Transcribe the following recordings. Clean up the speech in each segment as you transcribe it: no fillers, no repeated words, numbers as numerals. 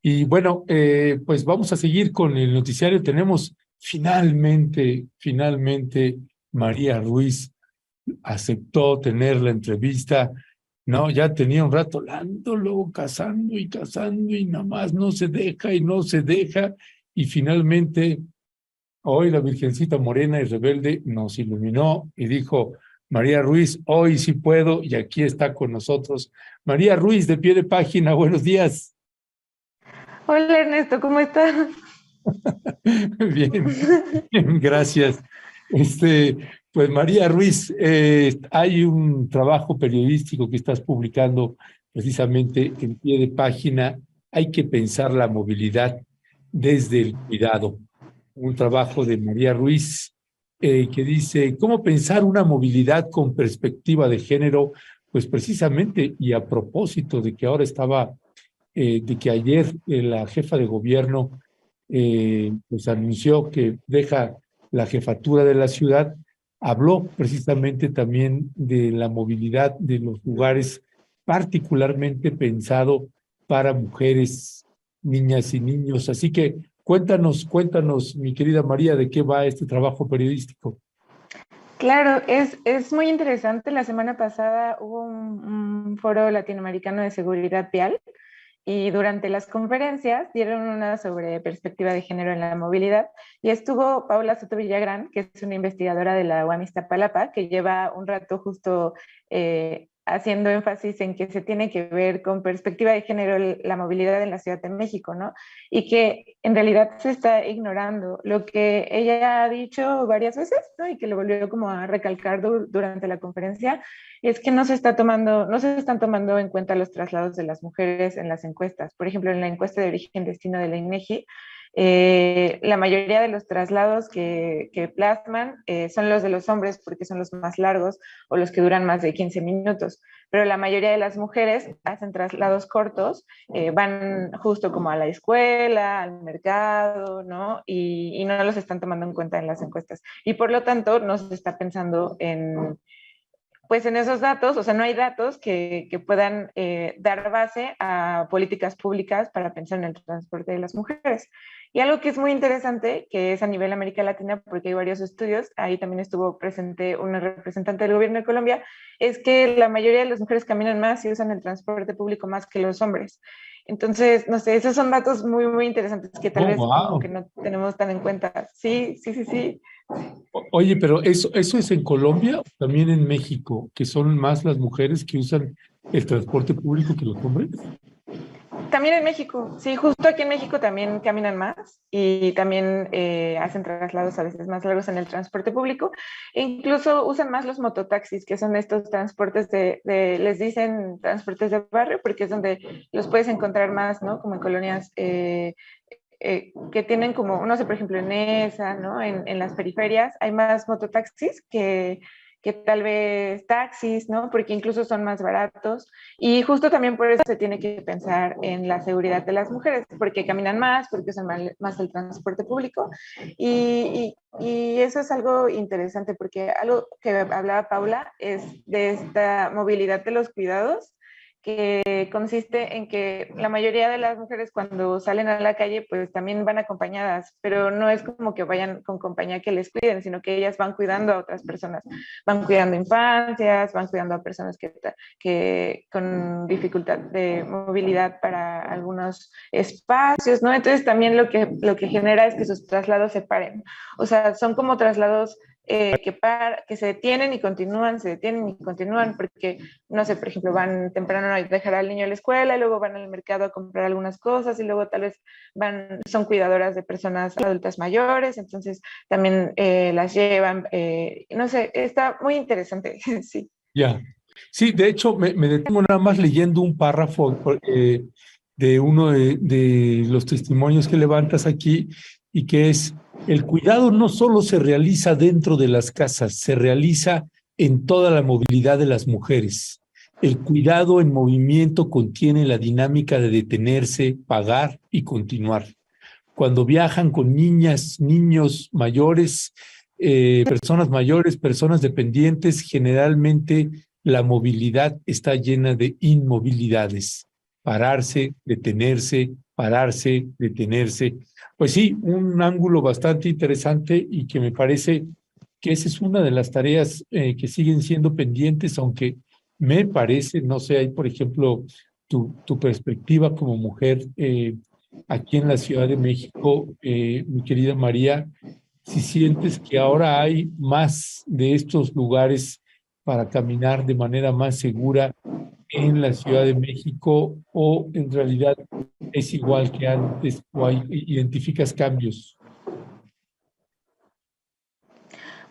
Y bueno, pues vamos a seguir con el noticiario. Tenemos finalmente, María Ruiz aceptó tener la entrevista. No, ya tenía un rato dándolo, cazando y nada más no se deja y no se deja. Y finalmente, hoy la Virgencita Morena y Rebelde nos iluminó y dijo: María Ruiz, hoy sí puedo, y aquí está con nosotros. María Ruiz, de Pie de Página, buenos días. Hola Ernesto, ¿cómo estás? Bien, bien, gracias. Este, pues María Ruiz, hay un trabajo periodístico que estás publicando precisamente en Pie de Página. Hay que pensar la movilidad desde el cuidado. Un trabajo de María Ruiz que dice: ¿cómo pensar una movilidad con perspectiva de género? Pues precisamente, y a propósito de que ahora de que ayer la jefa de gobierno pues anunció que deja la jefatura de la ciudad, habló precisamente también de la movilidad de los lugares particularmente pensado para mujeres, niñas y niños. Así que cuéntanos, mi querida María, de qué va este trabajo periodístico. Claro, es muy interesante. La semana pasada hubo un foro latinoamericano de seguridad vial y durante las conferencias dieron una sobre perspectiva de género en la movilidad y estuvo Paula Soto Villagrán, que es una investigadora de la UAM Iztapalapa, que lleva un rato justo haciendo énfasis en que se tiene que ver con perspectiva de género la movilidad en la Ciudad de México, ¿no? Y que en realidad se está ignorando lo que ella ha dicho varias veces, ¿no? Y que lo volvió como a recalcar durante la conferencia, es que no se están tomando en cuenta los traslados de las mujeres en las encuestas. Por ejemplo, en la encuesta de origen-destino de la INEGI, la mayoría de los traslados que plasman son los de los hombres porque son los más largos o los que duran más de 15 minutos, pero la mayoría de las mujeres hacen traslados cortos, van justo como a la escuela, al mercado, ¿no? Y no los están tomando en cuenta en las encuestas. Y por lo tanto, no se está pensando pues en esos datos, o sea, no hay datos que puedan dar base a políticas públicas para pensar en el transporte de las mujeres. Y algo que es muy interesante, que es a nivel América Latina, porque hay varios estudios, ahí también estuvo presente una representante del gobierno de Colombia, es que la mayoría de las mujeres caminan más y usan el transporte público más que los hombres. Entonces, no sé, esos son datos muy, muy interesantes que tal Oh, vez como que wow. no tenemos tan en cuenta. Sí, sí, sí, sí. Oye, pero eso es en Colombia o también en México, que son más las mujeres que usan el transporte público que los hombres. También en México, sí, justo aquí en México también caminan más y también hacen traslados a veces más largos en el transporte público. E incluso usan más los mototaxis, que son estos transportes les dicen transportes de barrio, porque es donde los puedes encontrar más, ¿no? Como en colonias que tienen como, no sé, por ejemplo, en esa, ¿no? En las periferias hay más mototaxis que tal vez taxis, ¿no? Porque incluso son más baratos. Y justo también por eso se tiene que pensar en la seguridad de las mujeres, porque caminan más, porque usan más el transporte público. Y eso es algo interesante, porque algo que hablaba Paula es de esta movilidad de los cuidados que consiste en que la mayoría de las mujeres cuando salen a la calle pues también van acompañadas, pero no es como que vayan con compañía que les cuiden, sino que ellas van cuidando a otras personas, van cuidando infancias, van cuidando a personas que con dificultad de movilidad para algunos espacios, ¿no? Entonces también lo que genera es que sus traslados se paren, o sea, son como traslados que se detienen y continúan, se detienen y continúan, porque no sé, por ejemplo, van temprano a dejar al niño a la escuela y luego van al mercado a comprar algunas cosas y luego tal vez son cuidadoras de personas adultas mayores, entonces también las llevan, no sé, está muy interesante, sí. Ya. Sí, de hecho, me detengo nada más leyendo un párrafo de uno de los testimonios que levantas aquí, y que es: el cuidado no solo se realiza dentro de las casas, se realiza en toda la movilidad de las mujeres. El cuidado en movimiento contiene la dinámica de detenerse, pagar y continuar. Cuando viajan con niñas, niños mayores, personas mayores, personas dependientes, generalmente la movilidad está llena de inmovilidades: pararse, detenerse, pararse, detenerse. Pues sí, un ángulo bastante interesante y que me parece que esa es una de las tareas que siguen siendo pendientes, aunque me parece, no sé, hay por ejemplo tu perspectiva como mujer aquí en la Ciudad de México, mi querida María, si sientes que ahora hay más de estos lugares para caminar de manera más segura en la Ciudad de México o en realidad es igual que antes o identificas cambios.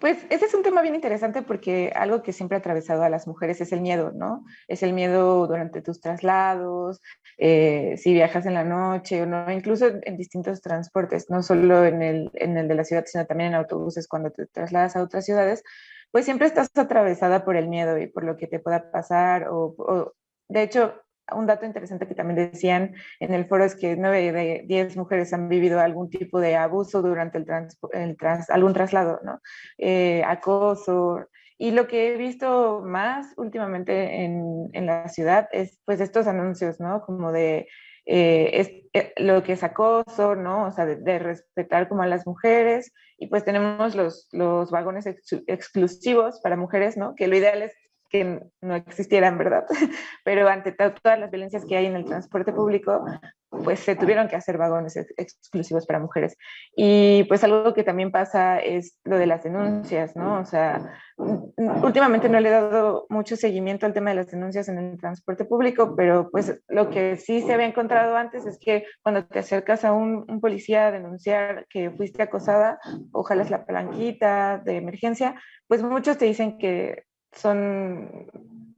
Pues ese es un tema bien interesante porque algo que siempre ha atravesado a las mujeres es el miedo, ¿no? Es el miedo durante tus traslados, si viajas en la noche o no, incluso en distintos transportes, no solo en el de la ciudad, sino también en autobuses cuando te trasladas a otras ciudades, pues siempre estás atravesada por el miedo y por lo que te pueda pasar de hecho, un dato interesante que también decían en el foro es que 9 de 10 mujeres han vivido algún tipo de abuso durante algún traslado, ¿no? Acoso. Y lo que he visto más últimamente en la ciudad es pues estos anuncios, ¿no? Como de lo que es acoso, ¿no? O sea, de respetar como a las mujeres. Y pues tenemos los vagones exclusivos para mujeres, ¿no? Que lo ideal es que no existieran, ¿verdad? Pero ante todas las violencias que hay en el transporte público, pues se tuvieron que hacer vagones exclusivos para mujeres. Y pues algo que también pasa es lo de las denuncias, ¿no? O sea, últimamente no le he dado mucho seguimiento al tema de las denuncias en el transporte público, pero pues lo que sí se había encontrado antes es que cuando te acercas a un policía a denunciar que fuiste acosada, ojalá es la palanquita de emergencia, pues muchos te dicen que son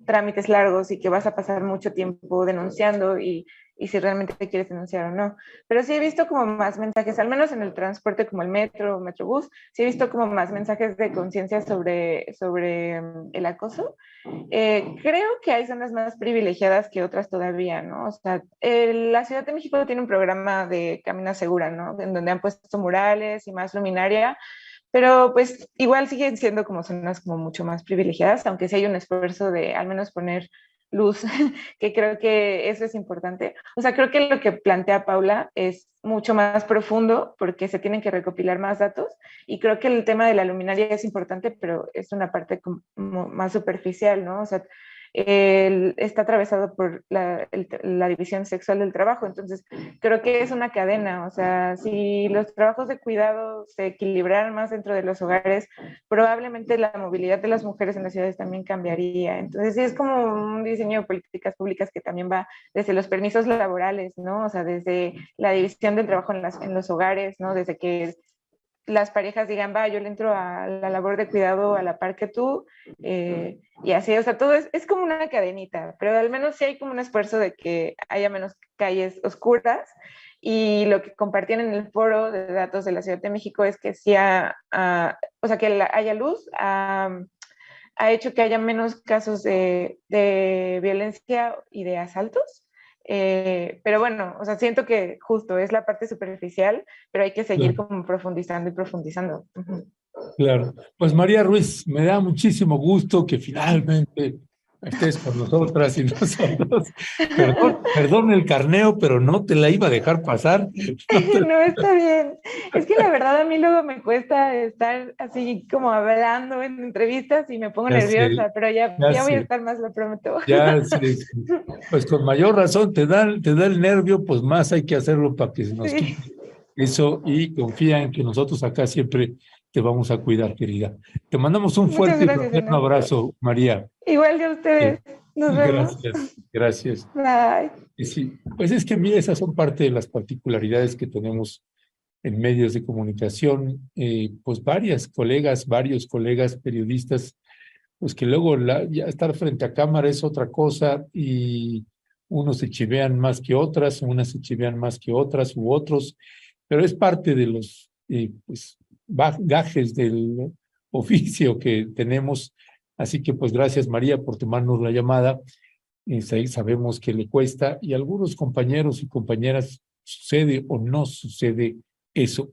trámites largos y que vas a pasar mucho tiempo denunciando y si realmente te quieres denunciar o no. Pero sí he visto como más mensajes, al menos en el transporte como el metro, metrobús, sí he visto como más mensajes de conciencia sobre el acoso. Creo que hay zonas más privilegiadas que otras todavía, ¿no? O sea, la Ciudad de México tiene un programa de Camina Segura, ¿no? En donde han puesto murales y más luminaria, pero pues igual siguen siendo como zonas como mucho más privilegiadas, aunque sí hay un esfuerzo de al menos poner luz, que creo que eso es importante. O sea, creo que lo que plantea Paula es mucho más profundo porque se tienen que recopilar más datos y creo que el tema de la luminaria es importante, pero es una parte como más superficial, ¿no? O sea, está atravesado por la división sexual del trabajo, entonces creo que es una cadena, o sea, si los trabajos de cuidado se equilibraran más dentro de los hogares, probablemente la movilidad de las mujeres en las ciudades también cambiaría, entonces sí es como un diseño de políticas públicas que también va desde los permisos laborales, ¿no? O sea, desde la división del trabajo en los hogares, ¿no? Desde que las parejas digan, va, yo le entro a la labor de cuidado a la par que tú, y así, o sea, todo es como una cadenita, pero al menos sí hay como un esfuerzo de que haya menos calles oscuras, y lo que compartían en el foro de datos de la Ciudad de México es que sí, o sea, que haya luz, ha hecho que haya menos casos de violencia y de asaltos. Pero bueno, o sea, siento que justo es la parte superficial, pero hay que seguir Claro, como profundizando y profundizando. claro. Pues María Ruiz, me da muchísimo gusto que finalmente estés con nosotras y nosotros. Perdón el carneo, pero no te la iba a dejar pasar. No te- No, está bien. Es que la verdad a mí luego me cuesta estar así como hablando en entrevistas y me pongo Ya sé, nerviosa, pero ya ya voy a sé. estar más, lo prometo. Ya, sí, sí. Pues con mayor razón te da el nervio, pues más hay que hacerlo para que se nos Sí. quite eso y confía en que nosotros acá siempre te vamos a cuidar, querida. Te mandamos un Muchas fuerte y gracias, fraterno Ana. abrazo, María. Igual de ustedes. Nos vemos. Gracias, gracias. Bye. Y sí, pues es que mira, esas son parte de las particularidades que tenemos en medios de comunicación, pues varios colegas periodistas pues que luego ya estar frente a cámara es otra cosa y unos se chivean más que otras, unas se chivean más que otras u otros, pero es parte de los pues, gajes del oficio que tenemos. Así que pues gracias María por tomarnos la llamada. Sabemos que le cuesta y a algunos compañeros y compañeras sucede o no sucede eso.